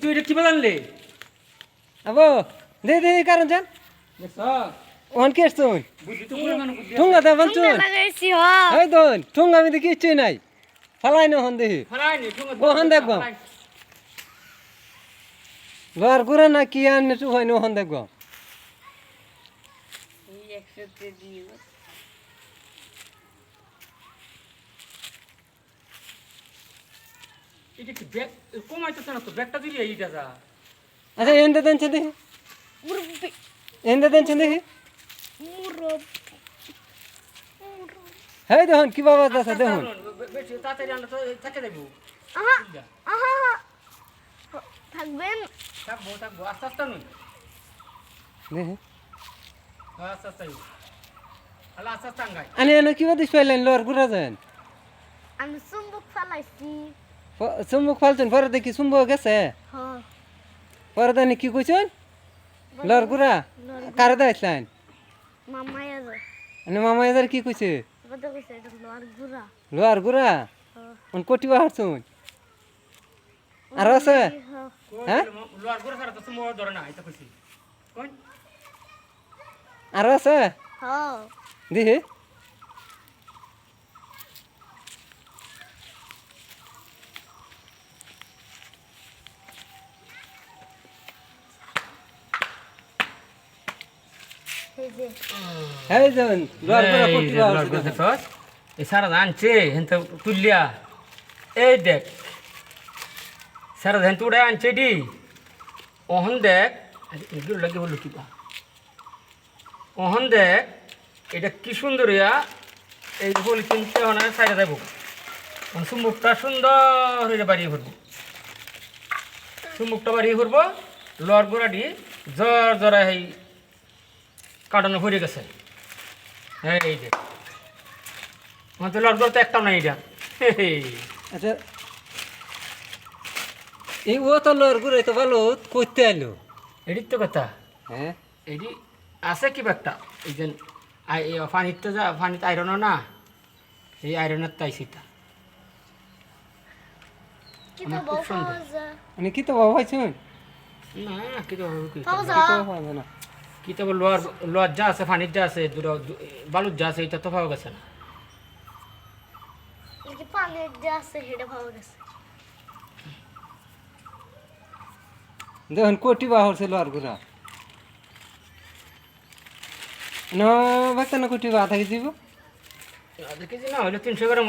তুই এটা কি বাজানলে আবো দে দে কারণ জান ওন কে আসছো বুদ্ধি তো পরিমাণ বুদ্ধি ঠুঙ্গা দা বলছো লাগাইছি হ এই দন ঠুঙ্গা আমি দেখি কিছুই নাই ফালাই না হন দেখি ফলাইনি তুমি ওখান দেখবো। লোয়ার গুড়া না কি আননে টু হয় ওখান দেখবো এই একসাথে দিয়ে এটা কি ব্যাগ কমাইতেছ না তো ব্যাগটা দিলি এইটা যা আচ্ছা এনতে দেন দেখি মুরব্বি এনতে দেন দেখি হেই দেখুন কি বাবা দাসা দেখুন বেশি তাড়াতাড়ি আনলে তো থাকে যাবো আহা আহা থাকবেন থাকবো থাকবো আস্তে আস্তে নই দেখি আস্তে আস্তে আল্লাহ আস্তে আস্তে আঙ্গাই আনি এনে কি বাদিস পাইলেন লোয়ার গুড়া যান আমি চুম্বক ফালাইছি চুম্বক ফালছেন পরে দেখি চুম্বক গেছে হ পরে দানি কি কইছেন লোয়ার গুড়া কারে দাইছলেন মামায়া যায় আনি মামা এদার কি কইছে কথা কইছে এটা লোয়ার গুড়া লোয়ার গুড়া অন কোটি বাহারছুন আর আছে হ্যাঁ লোয়ার করে সারা তো মোর ধরে না এটা কইছি কোন আর আছে হ দেখি এই যে এই যান লোয়ার গুড়া কোটি বাহারছুন দেখছস এই সারা আনছে হেন তো তুলিয়া এই দেখ সারা ধান তুড়ে আনছে ডি ওহন দেখ এগুলো লাগে বললো কি ওহন দেখ এটা কি সুন্দর ইয়া এই বলি কিনতে হন সাইডে দেবো সুমুখটা সুন্দর হয়ে বাড়িয়ে ঘুরবো সুমুখটা বাড়িয়ে ঘুরবো লর গোড়াটি জ্বর জ্বরা এই কাটানো ভরে গেছে এই যে আমার তো লর গোড়া তো একটাও নাই এটা আচ্ছা এই ও তো লোয়ার গুড়া তো ভালো কইতে আইলো এটির তো কথা হ্যাঁ এটি আছে কি একটা এই যে পানির তো যা পানিতে আয়রনও না এই আয়রনের তাই সেটা কি তো আমার খুব বউ সুন্দর। পাওয়া যায় মানে কি তো বাবা পাইছুন না কি তো কি পাওয়া কি যায় তো পাওয়া যায় না কি তো লোয়ার লোয়ার যা আছে পানির যা আছে বালুর যা আছে এটা তো পাওয়া গেছে না এই যে পানির যে আছে সেটা পাওয়া গেছে দেখুন কোটি বাহর ছিল আর গুড়া না বাচ্চা না কোটি বাহা থাকি দিব দেখেছি না হইলে 300 গ্রাম